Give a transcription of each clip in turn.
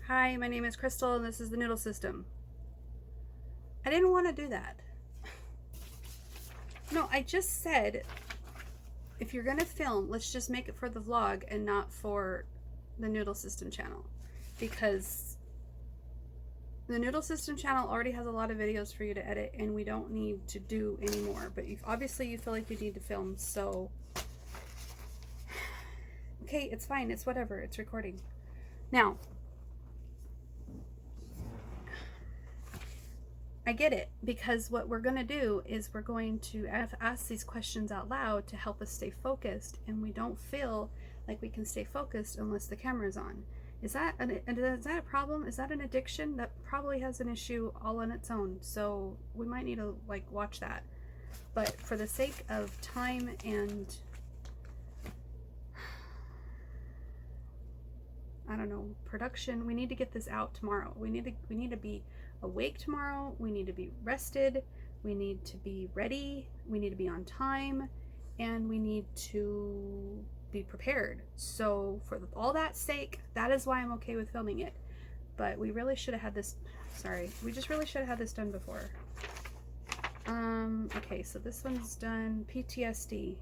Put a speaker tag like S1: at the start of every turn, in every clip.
S1: Hi, my name is Crystal and this is the noodle system. I didn't want to do that. No, I just said if you're going to film, let's just make it for the vlog and not for the noodle system channel. Because the noodle system channel already has a lot of videos for you to edit and we don't need to do anymore. But obviously you feel like you need to film, so okay, it's fine. It's whatever. It's recording. Now, I get it, because what we're going to do is we're going to ask these questions out loud to help us stay focused, and we don't feel like we can stay focused unless the camera's on. Is that a problem? Is that an addiction? That probably has an issue all on its own, so we might need to like watch that. But for the sake of time and I don't know, production, we need to get this out tomorrow. We need to be awake tomorrow. We need to be rested. We need to be ready. We need to be on time, and we need to be prepared. So for all that sake, that is why I'm okay with filming it. But we really should have had this, sorry, we just really should have had this done before. Okay, so this one's done. PTSD.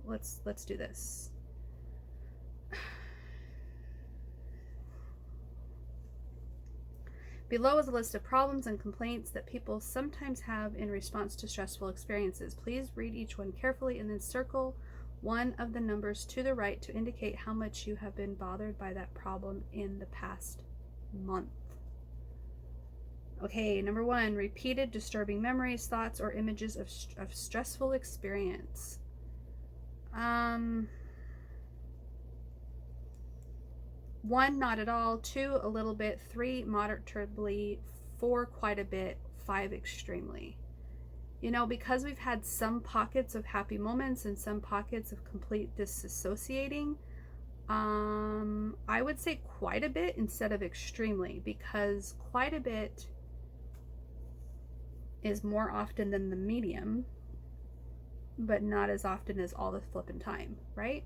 S1: Let's do this. Below is a list of problems and complaints that people sometimes have in response to stressful experiences. Please read each one carefully and then circle one of the numbers to the right to indicate how much you have been bothered by that problem in the past month. Okay, number 1, repeated disturbing memories, thoughts, or images of stressful experience. 1, not at all. 2, a little bit. 3, moderately. 4, quite a bit. 5, extremely. You know, because we've had some pockets of happy moments and some pockets of complete disassociating, I would say quite a bit instead of extremely, because quite a bit is more often than the medium, but not as often as all the flippin' time, right?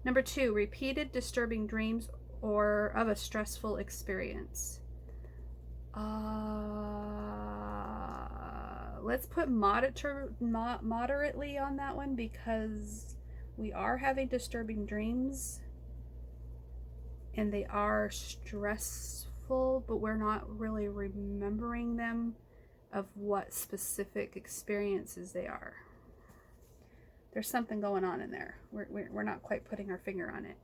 S1: Number 2, repeated disturbing dreams or of a stressful experience. Let's put moderately on that one, because we are having disturbing dreams and they are stressful, but we're not really remembering them of what specific experiences they are. There's something going on in there. We're not quite putting our finger on it.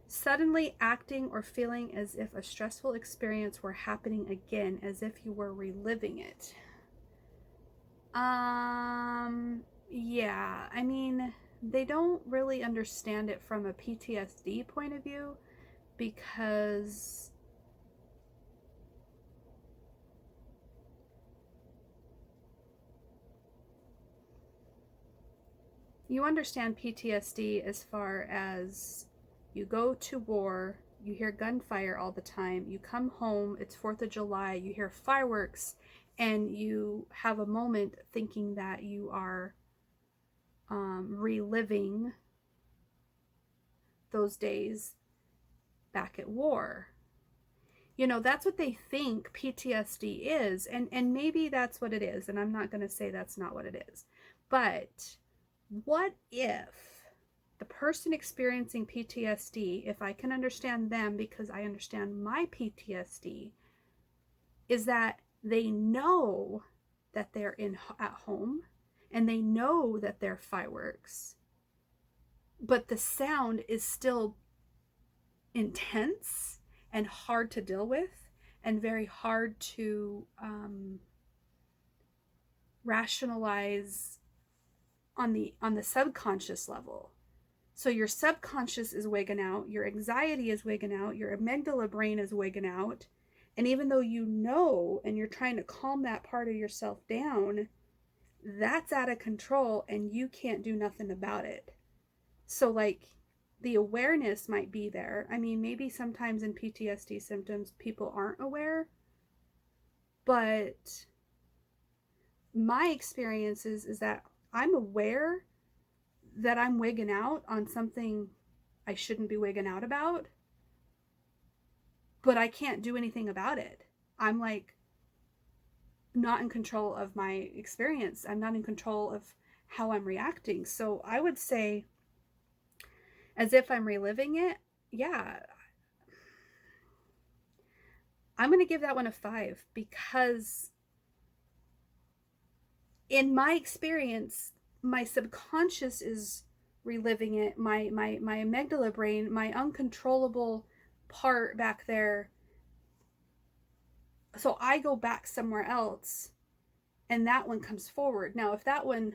S1: Suddenly acting or feeling as if a stressful experience were happening again, as if you were reliving it. Yeah, I mean, they don't really understand it from a PTSD point of view, because you understand PTSD as far as you go to war, you hear gunfire all the time, you come home, it's 4th of July, you hear fireworks, and you have a moment thinking that you are reliving those days back at war. You know, that's what they think PTSD is, and maybe that's what it is, and I'm not going to say that's not what it is. But what if the person experiencing PTSD, if I can understand them because I understand my PTSD, is that they know that they're at home and they know that they're fireworks, but the sound is still intense and hard to deal with and very hard to rationalize on the subconscious level. So your subconscious is wigging out, your anxiety is wigging out, your amygdala brain is wigging out, and even though you know and you're trying to calm that part of yourself down, that's out of control and you can't do nothing about it. So like, the awareness might be there. I mean, maybe sometimes in PTSD symptoms people aren't aware, but my experience is that I'm aware that I'm wigging out on something I shouldn't be wigging out about, but I can't do anything about it. I'm like not in control of my experience. I'm not in control of how I'm reacting. So I would say, as if I'm reliving it, yeah, I'm going to give that one a 5 because in my experience, my subconscious is reliving it. My amygdala brain, my uncontrollable part back there. So I go back somewhere else and that one comes forward. Now, if that one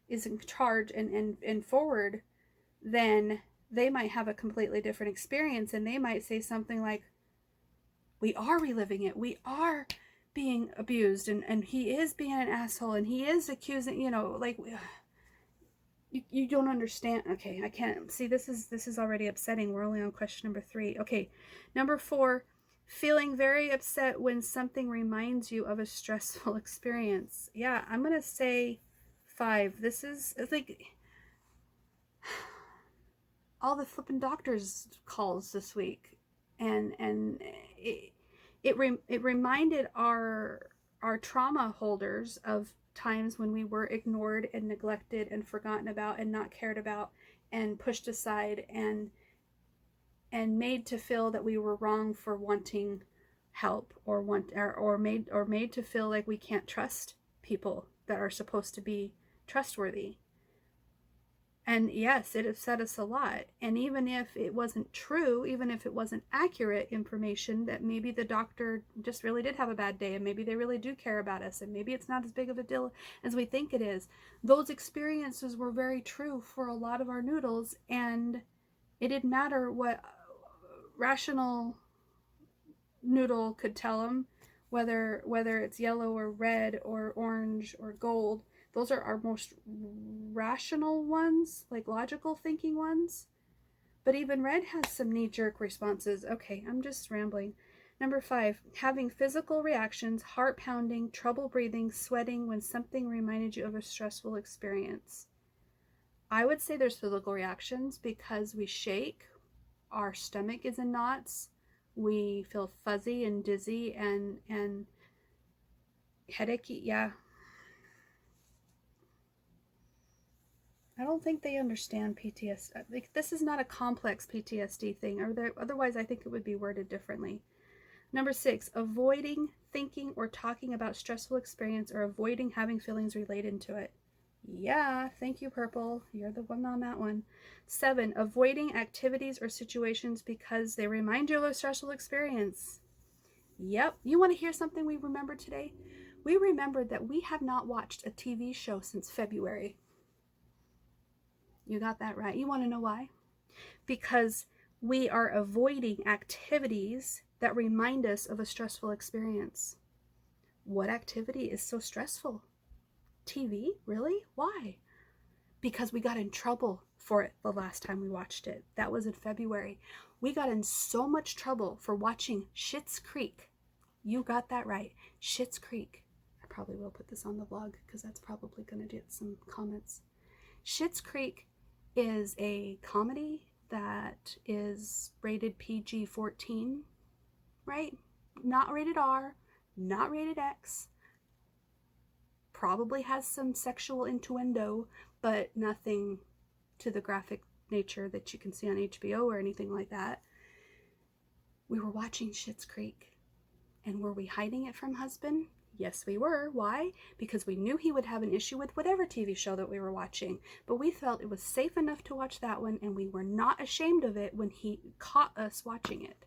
S1: is in charge and forward, then they might have a completely different experience and they might say something like, we are reliving it. We are being abused and he is being an asshole and he is accusing, like you don't understand. Okay, I can't see. This is already upsetting. We're only on question number 3. Okay, number 4, feeling very upset when something reminds you of a stressful experience. Yeah, I'm gonna say 5. This is, it's like all the flipping doctors calls this week, and it reminded our trauma holders of times when we were ignored and neglected and forgotten about and not cared about and pushed aside and made to feel that we were wrong for wanting help or made to feel like we can't trust people that are supposed to be trustworthy. And yes, it upset us a lot. And even if it wasn't true, even if it wasn't accurate information, that maybe the doctor just really did have a bad day and maybe they really do care about us and maybe it's not as big of a deal as we think it is. Those experiences were very true for a lot of our noodles, and it didn't matter what rational noodle could tell them, whether it's yellow or red or orange or gold. Those are our most rational ones, like logical thinking ones. But even red has some knee-jerk responses. Okay, I'm just rambling. Number 5, having physical reactions, heart pounding, trouble breathing, sweating when something reminded you of a stressful experience. I would say there's physical reactions because we shake, our stomach is in knots, we feel fuzzy and dizzy and headachy. Yeah, I don't think they understand PTSD. Like, this is not a complex PTSD thing, or otherwise I think it would be worded differently. Number 6, avoiding thinking or talking about stressful experience or avoiding having feelings related to it. Yeah, thank you, Purple. You're the one on that one. 7, avoiding activities or situations because they remind you of a stressful experience. Yep. You want to hear something we remembered today? We remembered that we have not watched a TV show since February. You got that right. You want to know why? Because we are avoiding activities that remind us of a stressful experience. What activity is so stressful? TV? Really? Why? Because we got in trouble for it the last time we watched it. That was in February. We got in so much trouble for watching Schitt's Creek. You got that right. Schitt's Creek. I probably will put this on the vlog because that's probably going to get some comments. Schitt's Creek is a comedy that is rated PG-14, right? Not rated R, not rated X. Probably has some sexual innuendo, but nothing to the graphic nature that you can see on HBO or anything like that. We were watching Schitt's Creek, and were we hiding it from husband? Yes, we were. Why? Because we knew he would have an issue with whatever TV show that we were watching, but we felt it was safe enough to watch that one, and we were not ashamed of it when he caught us watching it.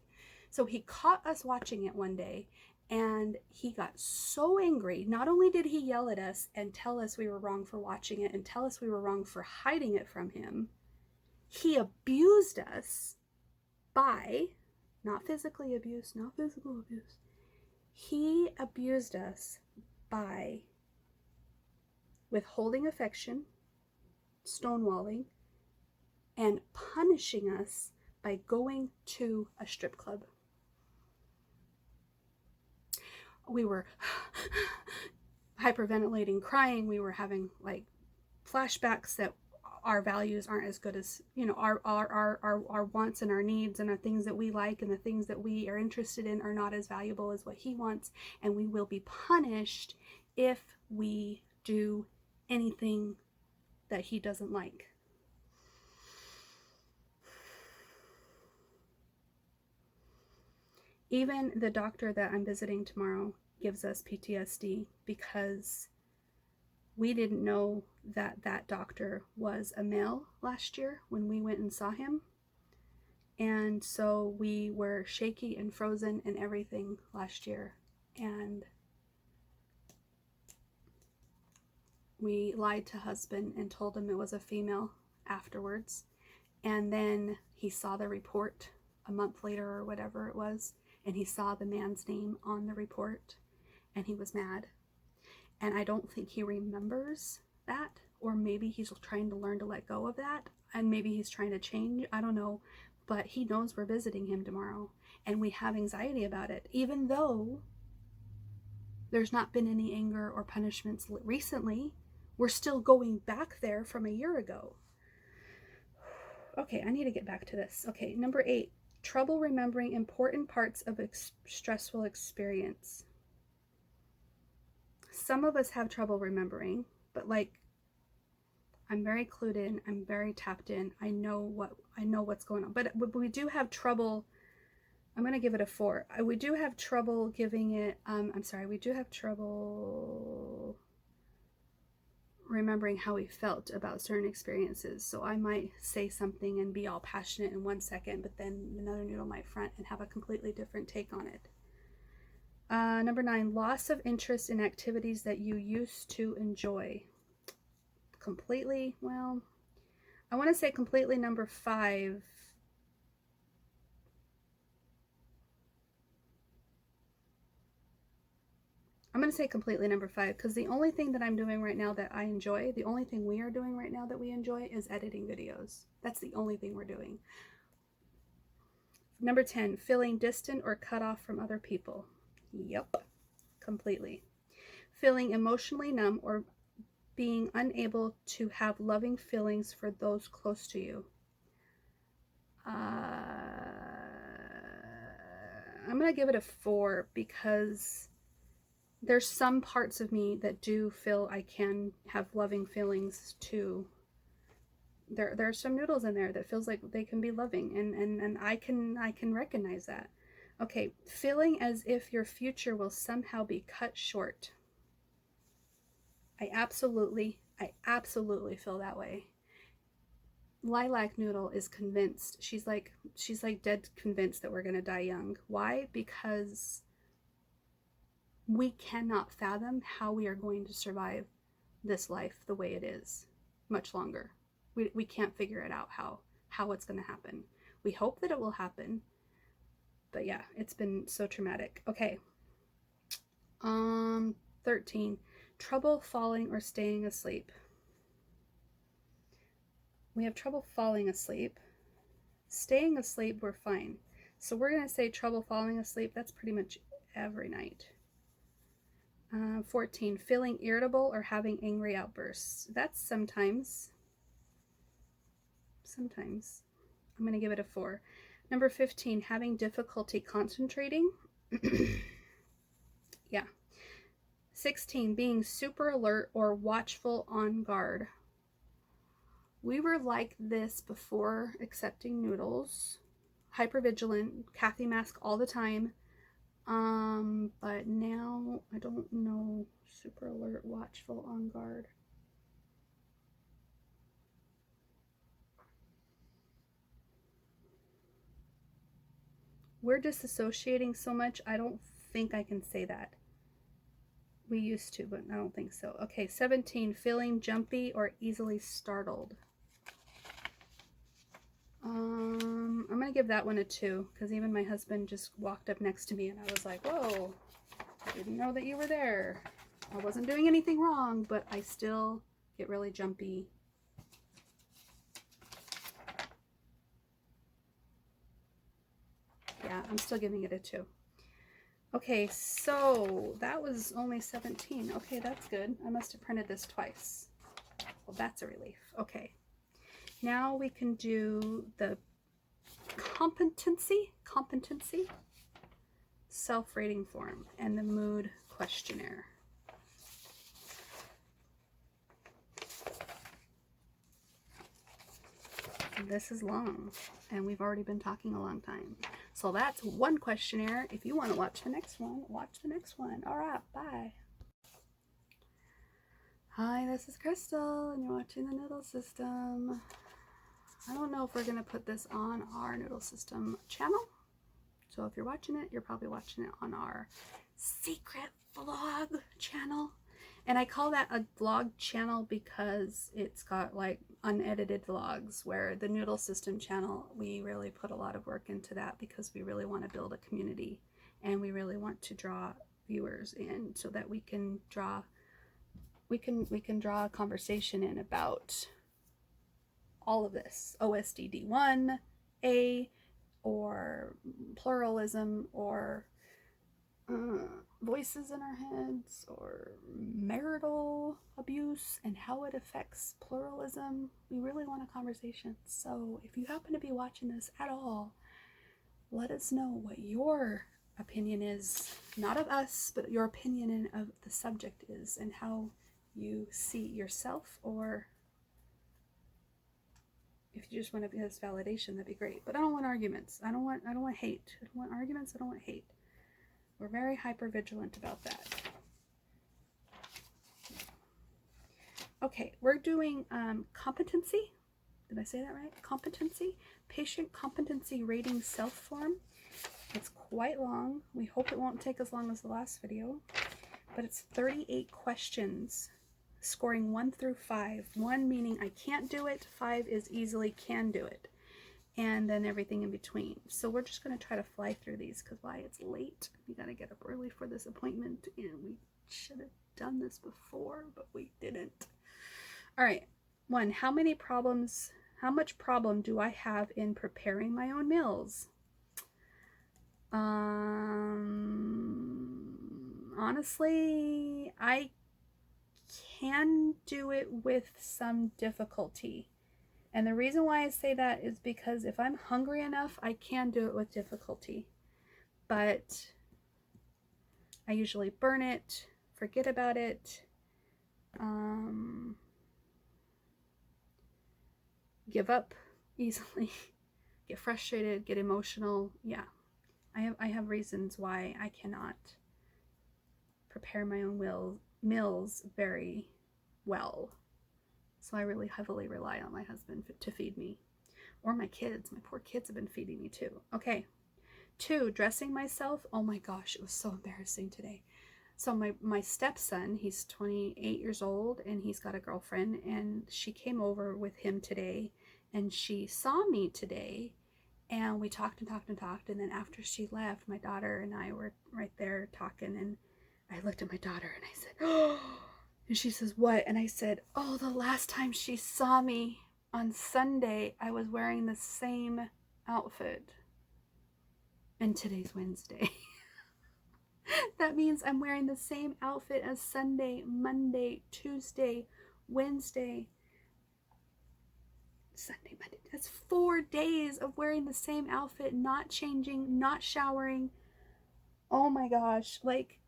S1: So he caught us watching it one day, and he got so angry. Not only did he yell at us and tell us we were wrong for watching it and tell us we were wrong for hiding it from him, he abused us by, not physically abuse, not physical abuse, he abused us by withholding affection, stonewalling, and punishing us by going to a strip club. We were hyperventilating, crying. We were having like flashbacks that our values aren't as good as, you know, our wants and our needs and our things that we like and the things that we are interested in are not as valuable as what he wants, and we will be punished if we do anything that he doesn't like. Even the doctor that I'm visiting tomorrow gives us PTSD because we didn't know that that doctor was a male last year when we went and saw him. And so we were shaky and frozen and everything last year. And we lied to husband and told him it was a female afterwards. And then he saw the report a month later or whatever it was, and he saw the man's name on the report, and he was mad. And I don't think he remembers that, or maybe he's trying to learn to let go of that, and maybe he's trying to change, I don't know, but he knows we're visiting him tomorrow, and we have anxiety about it, even though there's not been any anger or punishments recently. We're still going back there from a year ago. Okay, I need to get back to this. Okay, number 8, trouble remembering important parts of a stressful experience. Some of us have trouble remembering, but like, I'm very clued in, I'm very tapped in, I know what's going on. But we do have trouble. I'm going to give it a 4. We do have trouble giving it, we do have trouble remembering how we felt about certain experiences. So I might say something and be all passionate in 1 second, but then another noodle might front and have a completely different take on it. Number 9, loss of interest in activities that you used to enjoy. Completely, well, I want to say completely number 5. I'm going to say completely number 5 because the only thing that I'm doing right now that I enjoy, the only thing we are doing right now that we enjoy is editing videos. That's the only thing we're doing. Number 10, feeling distant or cut off from other people. Yep, completely. Feeling emotionally numb or being unable to have loving feelings for those close to you. I'm going to give it a 4 because there's some parts of me that do feel I can have loving feelings too. There's some noodles in there that feels like they can be loving, and I can recognize that. Okay, feeling as if your future will somehow be cut short. I absolutely feel that way. Lilac Noodle is convinced. She's like dead convinced that we're going to die young. Why? Because we cannot fathom how we are going to survive this life the way it is much longer. We can't figure it out how it's going to happen. We hope that it will happen, but yeah, it's been so traumatic. Okay. 13, trouble falling or staying asleep. We have trouble falling asleep. Staying asleep, we're fine. So we're going to say trouble falling asleep. That's pretty much every night. 14, feeling irritable or having angry outbursts. That's sometimes. Sometimes. I'm going to give it a 4. Number 15, having difficulty concentrating. Yeah. 16, being super alert or watchful on guard. We were like this before accepting noodles. Hypervigilant, Kathy mask all the time. But now I don't know. Super alert, watchful, on guard. We're disassociating so much, I don't think I can say that. We used to, but I don't think so. Okay, 17, feeling jumpy or easily startled. I'm gonna give that one a 2 because even my husband just walked up next to me and I was like, whoa, I didn't know that you were there. I wasn't doing anything wrong, but I still get really jumpy. Yeah, I'm still giving it a 2. Okay, so that was only 17. Okay, that's good. I must have printed this twice. Well, that's a relief. Okay. Now we can do the competency self-rating form and the mood questionnaire. This is long, and we've already been talking a long time. So that's one questionnaire. If you want to watch the next one, watch the next one. All right, bye. Hi, this is Crystal, and you're watching the Noodle System. I don't know if we're going to put this on our Noodle System channel. So if you're watching it, you're probably watching it on our secret vlog channel. And I call that a vlog channel because it's got like unedited vlogs, where the Noodle System channel, we really put a lot of work into that because we really want to build a community and we really want to draw viewers in so that we can draw a conversation in about all of this, OSDD1A, or pluralism, or voices in our heads, or marital abuse and how it affects pluralism. We really want a conversation. So if you happen to be watching this at all, let us know what your opinion is, not of us, but your opinion of the subject is, and how you see yourself, or if you just want to give us validation, that'd be great. But I don't want arguments. I don't want hate. I don't want arguments. I don't want hate. We're very hyper vigilant about that. Okay, we're doing competency. Did I say that right? Competency, patient competency rating self form. It's quite long. We hope it won't take as long as the last video, but it's 38 questions, scoring 1 through 5. 1 meaning I can't do it, 5 is easily can do it, and then everything in between. So we're just going to try to fly through these because why, it's late. We got to get up early for this appointment, and we should have done this before, but we didn't. All right. 1, how much problem do I have in preparing my own meals? Honestly, I can do it with some difficulty. And the reason why I say that is because if I'm hungry enough, I can do it with difficulty. But I usually burn it, forget about it, give up easily, get frustrated, get emotional. Yeah, I have reasons why I cannot prepare my own meals very well. So I really heavily rely on my husband to feed me, or my kids. My poor kids have been feeding me too. Okay. 2, dressing myself. Oh my gosh, it was so embarrassing today. So my stepson, he's 28 years old, and he's got a girlfriend, and she came over with him today, and she saw me today, and we talked and talked and talked, and then after she left, my daughter and I were right there talking, and I looked at my daughter and I said, oh, and she says, what? And I said, oh, the last time she saw me on Sunday, I was wearing the same outfit. And today's Wednesday. That means I'm wearing the same outfit as Sunday, Monday, Tuesday, Wednesday, Sunday, Monday. That's 4 days of wearing the same outfit, not changing, not showering. Oh my gosh. Like,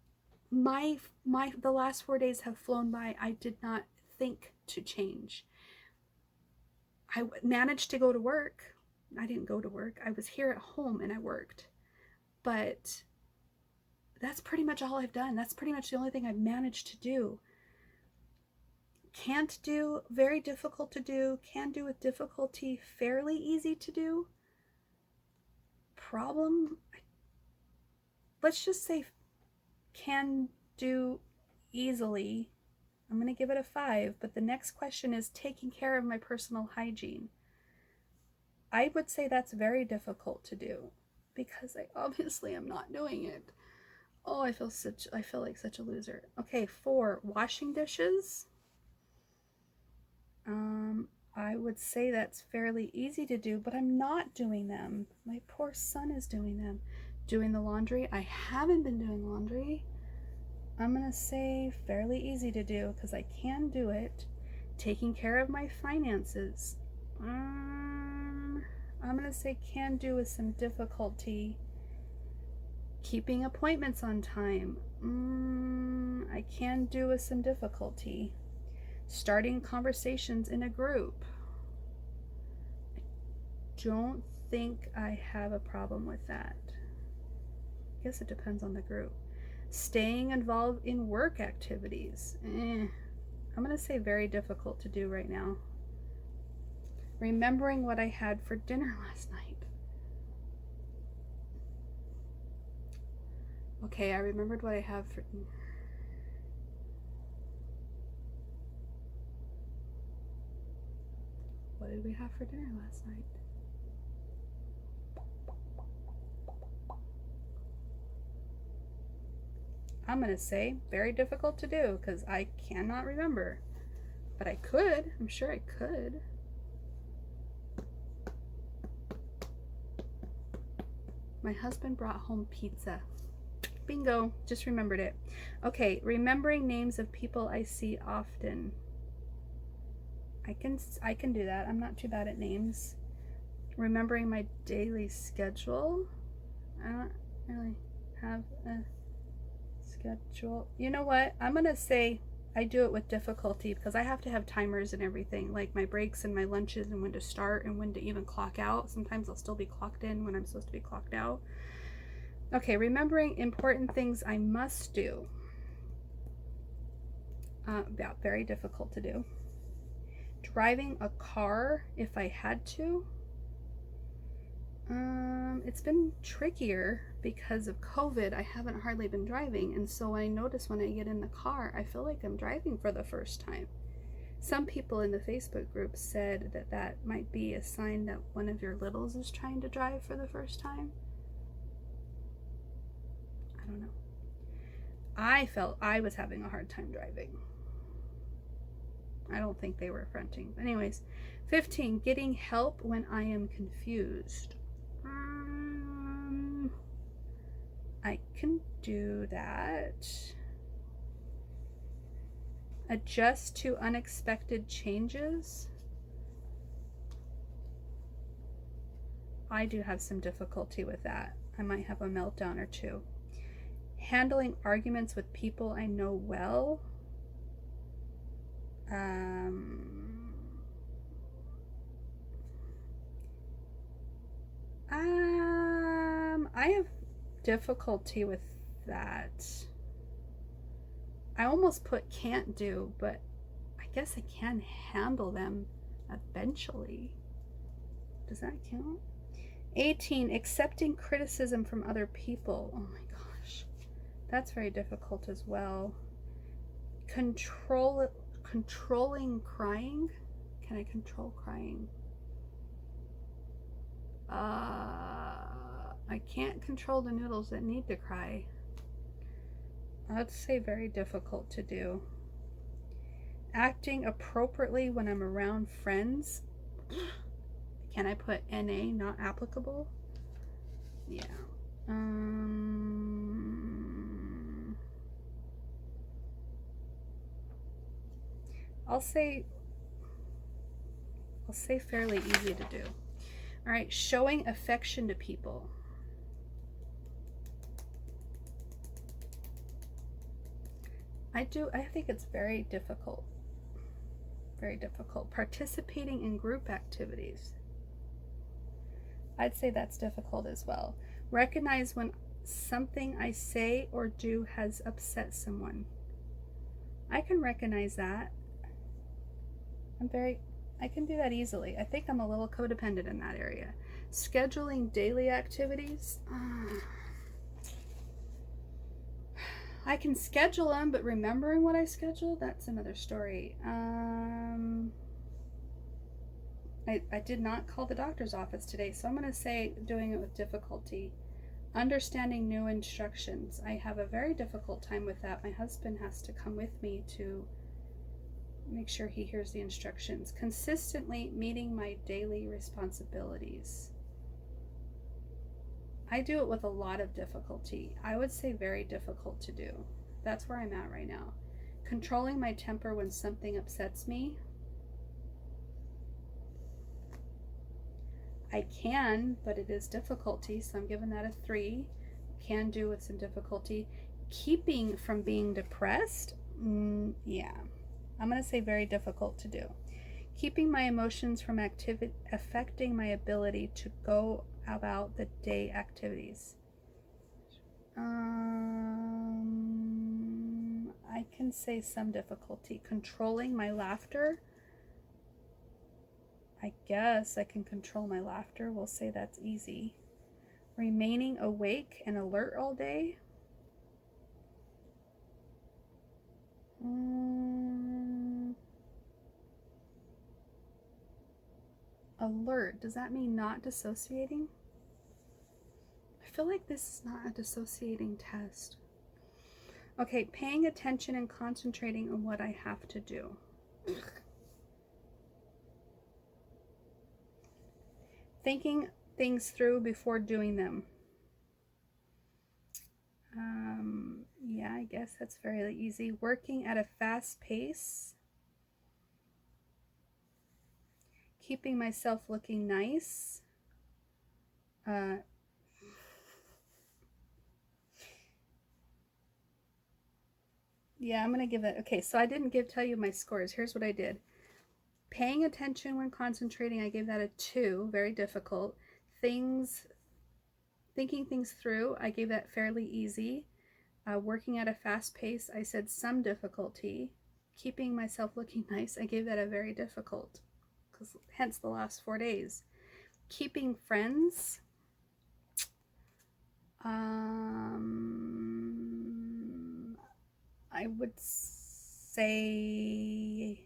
S1: the last 4 days have flown by. I did not think to change. I managed to go to work. I didn't go to work. I was here at home and I worked. But that's pretty much all I've done. That's pretty much the only thing I've managed to do. Can't do, very difficult to do. Can do with difficulty, fairly easy to do. Problem, let's just say can do easily. I'm going to give it a 5, but the next question is taking care of my personal hygiene. I would say that's very difficult to do because I obviously am not doing it. Oh, I feel like such a loser. Okay, 4, washing dishes. I would say that's fairly easy to do, but I'm not doing them. My poor son is doing them. Doing the laundry. I haven't been doing laundry. I'm going to say fairly easy to do because I can do it. Taking care of my finances. I'm going to say can do with some difficulty. Keeping appointments on time. I can do with some difficulty. Starting conversations in a group. I don't think I have a problem with that. I guess it depends on the group. Staying involved in work activities. I'm going to say very difficult to do right now. Remembering what I had for dinner last night. Okay, I remembered what I have for... What did we have for dinner last night? I'm going to say very difficult to do because I cannot remember. But I could. I'm sure I could. My husband brought home pizza. Bingo. Just remembered it. Okay, remembering names of people I see often. I can do that. I'm not too bad at names. Remembering my daily schedule. I don't really have a schedule. You know what? I'm going to say I do it with difficulty because I have to have timers and everything, like my breaks and my lunches and when to start and when to even clock out. Sometimes I'll still be clocked in when I'm supposed to be clocked out. Okay, remembering important things I must do. Yeah, very difficult to do. Driving a car if I had to. It's been trickier because of COVID. I haven't hardly been driving, and so I notice when I get in the car, I feel like I'm driving for the first time. Some people in the Facebook group said that that might be a sign that one of your littles is trying to drive for the first time. I don't know. I felt I was having a hard time driving. I don't think they were fronting. Anyways, 15, getting help when I am confused. I can do that. Adjust to unexpected changes. I do have some difficulty with that. I might have a meltdown or two. Handling arguments with people I know well. I have difficulty with that. I almost put can't do, but I guess I can handle them eventually. Does that count? 18, accepting criticism from other people. Oh my gosh. That's very difficult as well. Controlling crying. Can I control crying? I can't control the noodles that need to cry. I'd say very difficult to do. Acting appropriately when I'm around friends. Can I put NA, not applicable? Yeah. I'll say fairly easy to do. All right, showing affection to people. I think it's very difficult. Very difficult. Participating in group activities. I'd say that's difficult as well. Recognize when something I say or do has upset someone. I can recognize that. I can do that easily. I think I'm a little codependent in that area. Scheduling daily activities. I can schedule them, but remembering what I scheduled, that's another story. I did not call the doctor's office today, so I'm going to say doing it with difficulty. Understanding new instructions. I have a very difficult time with that. My husband has to come with me to make sure he hears the instructions. Consistently meeting my daily responsibilities. I do it with a lot of difficulty. I would say very difficult to do. That's where I'm at right now. Controlling my temper when something upsets me. I can, but it is difficulty, so I'm giving that a 3. Can do with some difficulty. Keeping from being depressed, yeah, I'm going to say very difficult to do. Keeping my emotions from affecting my ability to go about the day activities. I can say some difficulty. Controlling my laughter. I guess I can control my laughter. We'll say that's easy. Remaining awake and alert all day. Alert. Does that mean not dissociating? I feel like this is not a dissociating test. Okay, paying attention and concentrating on what I have to do. Thinking things through before doing them. Yeah, I guess that's fairly easy. Working at a fast pace. Keeping myself looking nice. Yeah, I'm going to give it. Okay, so I didn't tell you my scores. Here's what I did. Paying attention when concentrating, I gave that a 2. Very difficult. Thinking things through, I gave that fairly easy. Working at a fast pace, I said some difficulty. Keeping myself looking nice, I gave that a very difficult, because hence the last 4 days. Keeping friends, I would say,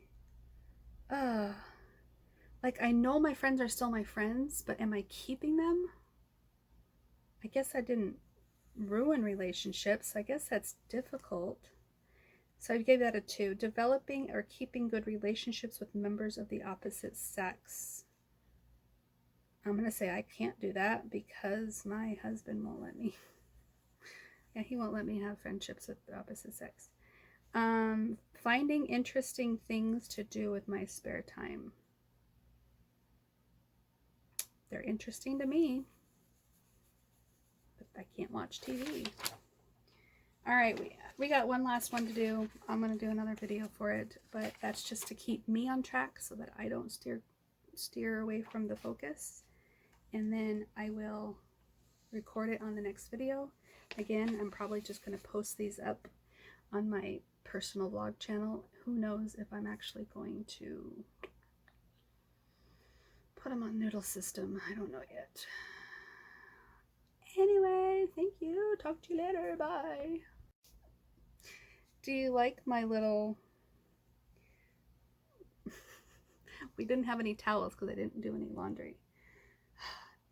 S1: like, I know my friends are still my friends, but am I keeping them? I guess I didn't ruin relationships. I guess that's difficult. So I gave that a 2. Developing or keeping good relationships with members of the opposite sex. I'm going to say I can't do that because my husband won't let me. Yeah, he won't let me have friendships with the opposite sex. Finding interesting things to do with my spare time. They're interesting to me, but I can't watch TV. All right, we got one last one to do. I'm going to do another video for it, but that's just to keep me on track so that I don't steer away from the focus. And then I will record it on the next video. Again, I'm probably just going to post these up on my personal vlog channel. Who knows if I'm actually going to put them on Noodle System. I don't know yet. Anyway, thank you. Talk to you later. Bye. Do you like my little... We didn't have any towels because I didn't do any laundry.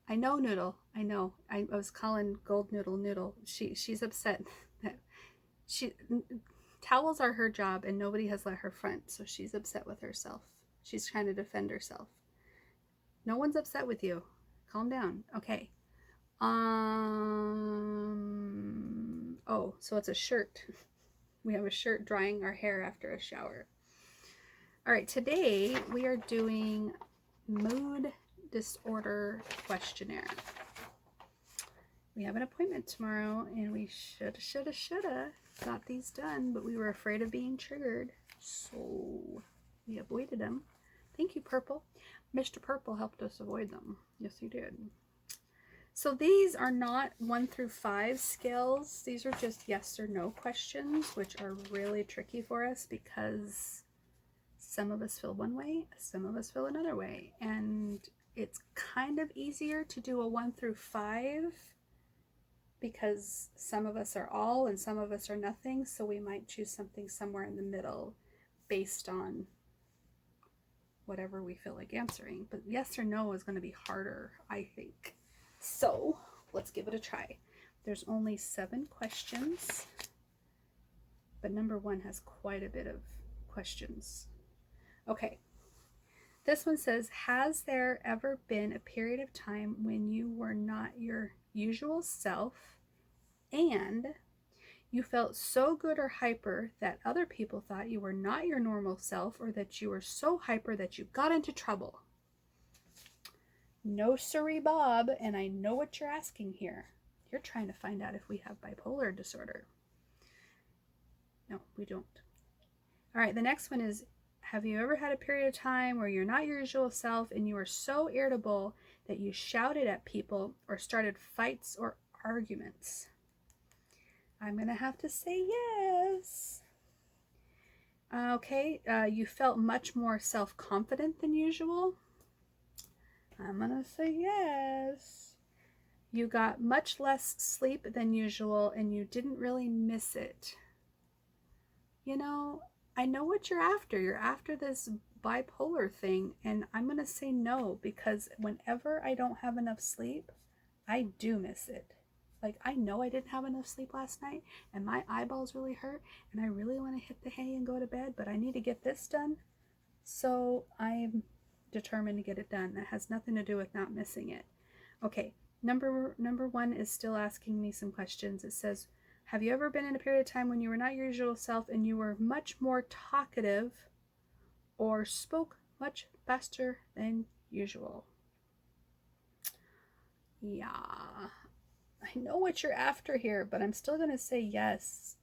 S1: I know, Noodle. I know. I was calling Gold Noodle. She's upset that towels are her job and nobody has let her front, so she's upset with herself. She's trying to defend herself. No one's upset with you. Calm down. Okay. Oh, so it's a shirt. We have a shirt drying our hair after a shower. All right, today we are doing mood disorder questionnaire. We have an appointment tomorrow and we shoulda got these done, but we were afraid of being triggered, so we avoided them. Thank you, Purple. Mr. Purple helped us avoid them. Yes, he did. So these are not 1 through 5 scales. These are just yes or no questions, which are really tricky for us because some of us feel one way, some of us feel another way. And it's kind of easier to do a 1 through 5 because some of us are all and some of us are nothing. So we might choose something somewhere in the middle based on whatever we feel like answering. But yes or no is going to be harder, I think. So let's give it a try. There's only 7 questions, but number 1 has quite a bit of questions. Okay, this one says, has there ever been a period of time when you were not your usual self and you felt so good or hyper that other people thought you were not your normal self, or that you were so hyper that you got into trouble? No siree, Bob, and I know what you're asking here. You're trying to find out if we have bipolar disorder. No, we don't. All right, the next one is, have you ever had a period of time where you're not your usual self and you were so irritable that you shouted at people or started fights or arguments? I'm going to have to say yes. Okay, you felt much more self-confident than usual. I'm going to say yes. You got much less sleep than usual and you didn't really miss it. You know, I know what you're after. You're after this bipolar thing, and I'm going to say no, because whenever I don't have enough sleep, I do miss it. Like, I know I didn't have enough sleep last night, and my eyeballs really hurt, and I really want to hit the hay and go to bed, but I need to get this done. So I'm determined to get it done. That has nothing to do with not missing it. Okay, number one is still asking me some questions. It says, have you ever been in a period of time when you were not your usual self and you were much more talkative or spoke much faster than usual? Yeah, I know what you're after here, but I'm still going to say yes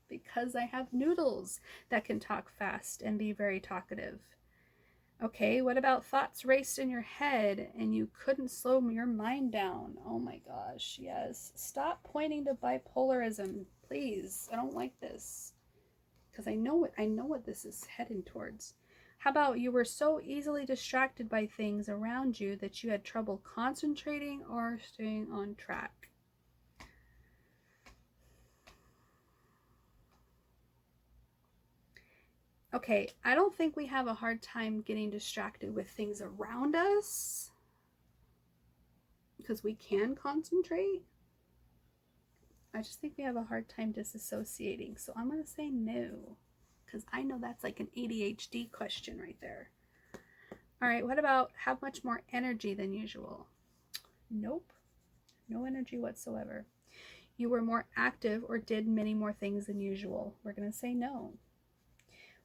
S1: because I have noodles that can talk fast and be very talkative. Okay, what about thoughts raced in your head and you couldn't slow your mind down? Oh my gosh, yes. Stop pointing to bipolarism, please. I don't like this because I know what this is heading towards. How about you were so easily distracted by things around you that you had trouble concentrating or staying on track? Okay, I don't think we have a hard time getting distracted with things around us because we can concentrate. I just think we have a hard time disassociating. So I'm going to say no, because I know that's like an ADHD question right there. All right, what about have much more energy than usual? Nope, no energy whatsoever. You were more active or did many more things than usual? We're going to say no.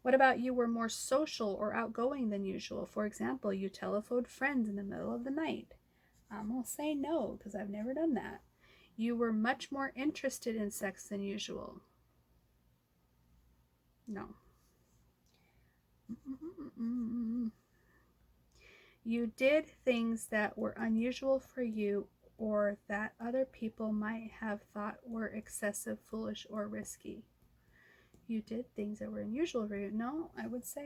S1: What about you were more social or outgoing than usual? For example, you telephoned friends in the middle of the night. I'm going to say no, because I've never done that. You were much more interested in sex than usual. No. You did things that were unusual for you or that other people might have thought were excessive, foolish, or risky. You did things that were unusual for you. No, I would say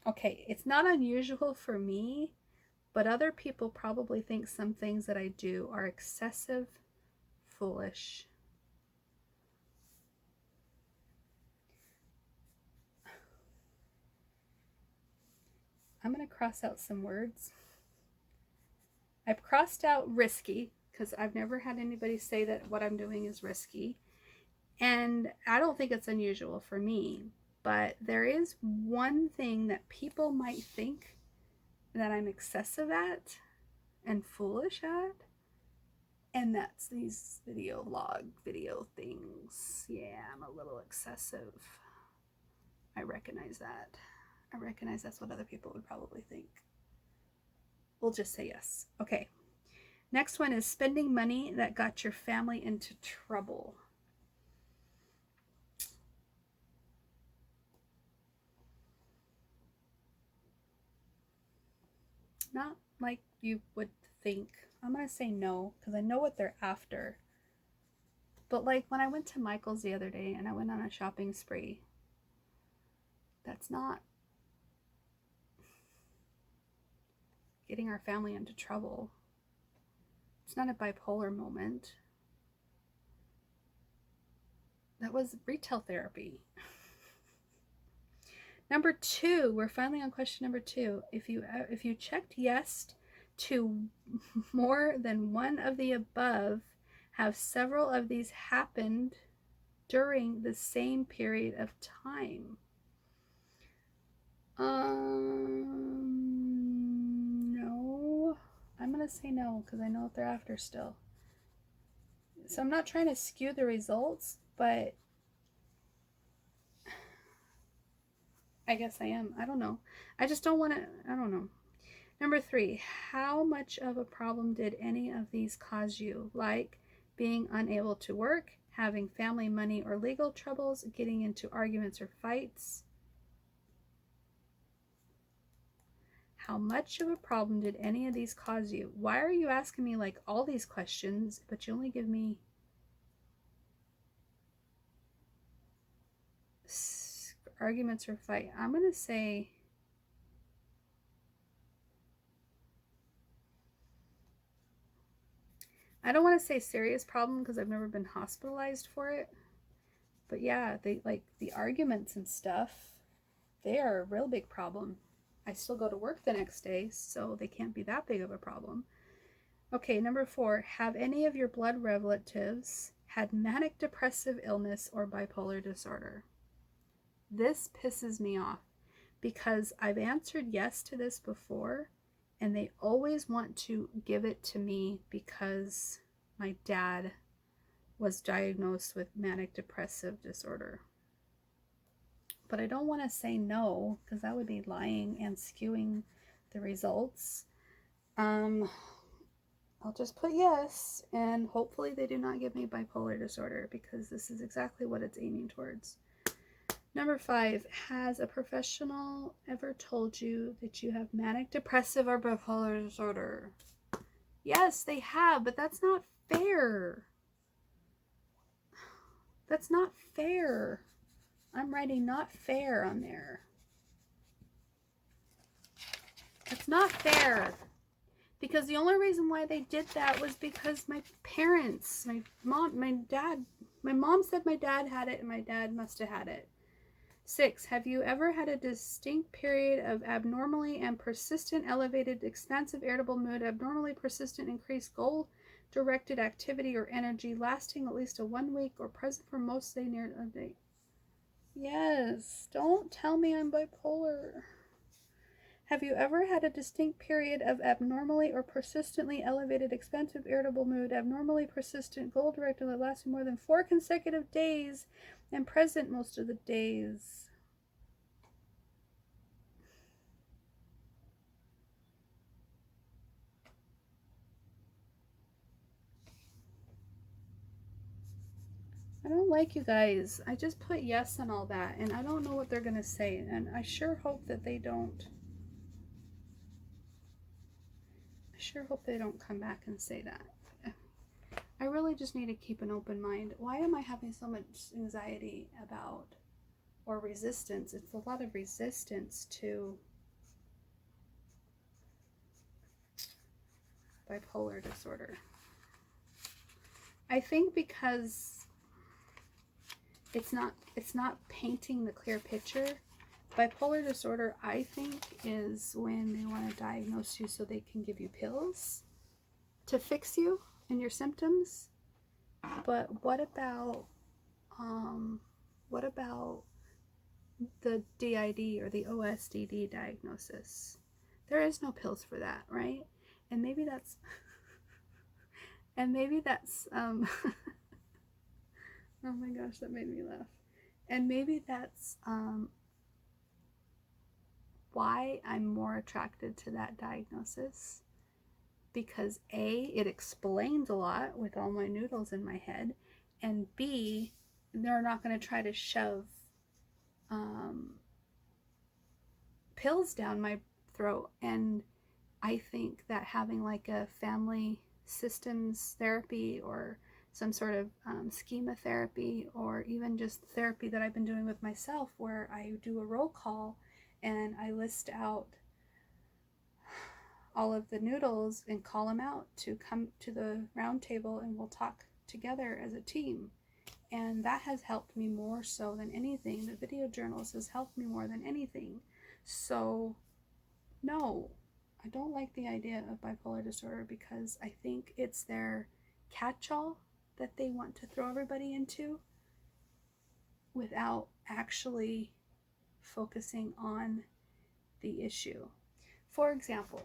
S1: okay, it's not unusual for me, but other people probably think some things that I do are excessive, foolish. I'm going to cross out some words. I've crossed out risky because I've never had anybody say that what I'm doing is risky. And I don't think it's unusual for me. But there is one thing that people might think that I'm excessive at and foolish at. And that's these video things. Yeah, I'm a little excessive. I recognize that. I recognize that's what other people would probably think. We'll just say yes. Okay. Next one is spending money that got your family into trouble. Not like you would think. I'm going to say no because I know what they're after. But like when I went to Michael's the other day and I went on a shopping spree, that's not getting our family into trouble. It's not a bipolar moment. That was retail therapy. Number two, we're finally on question number two. If you checked yes to more than one of the above, have several of these happened during the same period of time? No. I'm going to say no because I know what they're after still. So I'm not trying to skew the results, but I guess I am. I don't know. I just don't want to, I don't know. Number 3, how much of a problem did any of these cause you? Like being unable to work, having family, money, or legal troubles, getting into arguments or fights. How much of a problem did any of these cause you? Why are you asking me like all these questions, but you only give me arguments or fight? I'm going to say, I don't want to say serious problem because I've never been hospitalized for it. But yeah, they like the arguments and stuff, they are a real big problem. I still go to work the next day, so they can't be that big of a problem. Okay, number 4, have any of your blood relatives had manic depressive illness or bipolar disorder? This pisses me off because I've answered yes to this before, and they always want to give it to me because my dad was diagnosed with manic depressive disorder. But I don't want to say no because that would be lying and skewing the results. I'll just put yes, and hopefully they do not give me bipolar disorder because this is exactly what it's aiming towards. Number 5, has a professional ever told you that you have manic depressive or bipolar disorder? Yes, they have, but that's not fair. That's not fair. I'm writing not fair on there. It's not fair. Because the only reason why they did that was because my parents, my mom said my dad had it and my dad must have had it. 6, have you ever had a distinct period of abnormally and persistent elevated expansive irritable mood, abnormally persistent increased goal-directed activity or energy lasting at least a 1 week or present for most day near a day? Yes, don't tell me I'm bipolar. Have you ever had a distinct period of abnormally or persistently elevated expansive irritable mood, abnormally persistent goal-directed that lasting more than 4 consecutive days and present most of the days? I don't like you guys. I just put yes on all that, and I don't know what they're going to say, and I sure hope that they don't. I sure hope they don't come back and say that. I really just need to keep an open mind. Why am I having so much anxiety about, or resistance? It's a lot of resistance to bipolar disorder. I think because it's not painting the clear picture. Bipolar disorder, I think, is when they want to diagnose you so they can give you pills to fix you and your symptoms. But what about the d.i.d or the OSDD diagnosis? There is no pills for that, right? And maybe that's oh my gosh, that made me laugh. And maybe that's why I'm more attracted to that diagnosis, because A, it explains a lot with all my noodles in my head, and B, they're not going to try to shove pills down my throat. And I think that having like a family systems therapy or some sort of schema therapy, or even just therapy that I've been doing with myself, where I do a roll call and I list out all of the noodles and call them out to come to the round table and we'll talk together as a team. And that has helped me more so than anything. The video journals has helped me more than anything. So no, I don't like the idea of bipolar disorder because I think it's their catch-all that they want to throw everybody into without actually focusing on the issue. For example,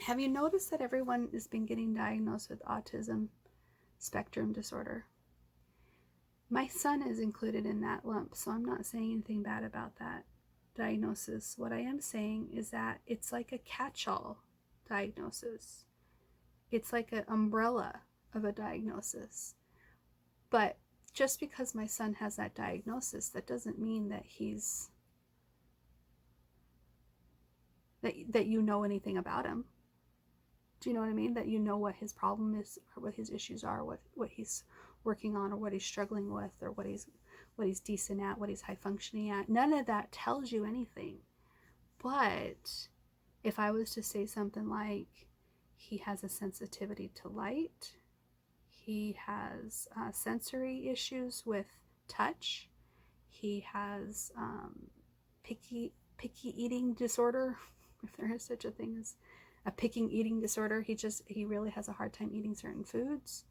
S1: have you noticed that everyone has been getting diagnosed with autism spectrum disorder? My son is included in that lump, so I'm not saying anything bad about that. diagnosis. What I am saying is that it's like a catch-all diagnosis. It's like an umbrella of a diagnosis. But just because my son has that diagnosis, that doesn't mean that that you know anything about him. Do you know what I mean? That you know what his problem is, or what his issues are, what he's working on, or what he's struggling with, or what he's decent at, what he's high functioning at. None of that tells you anything. But if I was to say something like he has a sensitivity to light, he has sensory issues with touch, he has picky eating disorder, if there is such a thing as a picking eating disorder. He really has a hard time eating certain foods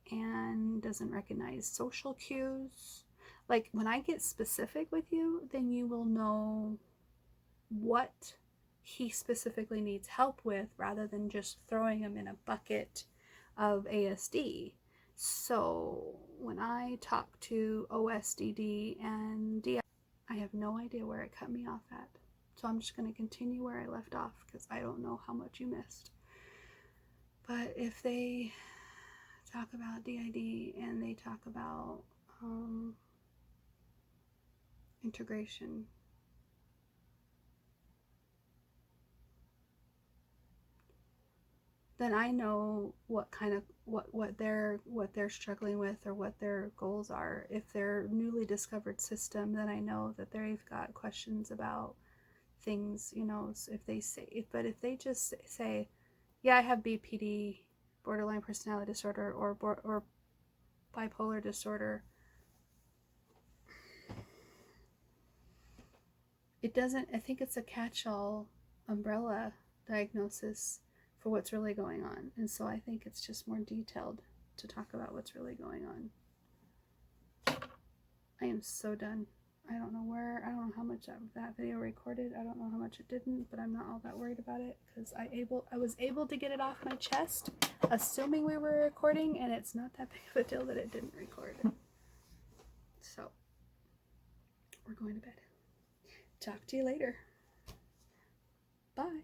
S1: and doesn't recognize social cues. Like, when I get specific with you, then you will know what he specifically needs help with, rather than just throwing him in a bucket of ASD. So when I talk to OSDD and d.i.d, I have no idea where it cut me off at. So I'm just going to continue where I left off, because I don't know how much you missed. But if they talk about d.i.d and they talk about integration, then I know what kind of what they're struggling with, or what their goals are. If they're newly discovered system, then I know that they've got questions about things, you know. So if they say, but if they just say, yeah, I have BPD, borderline personality disorder, or bipolar disorder, it doesn't, I think it's a catch-all umbrella diagnosis for what's really going on. And so I think it's just more detailed to talk about what's really going on. I am so done. I don't know how much that video recorded. I don't know how much it didn't, but I'm not all that worried about it, because I was able to get it off my chest, assuming we were recording, and it's not that big of a deal that it didn't record. So we're going to bed. Talk to you later. Bye.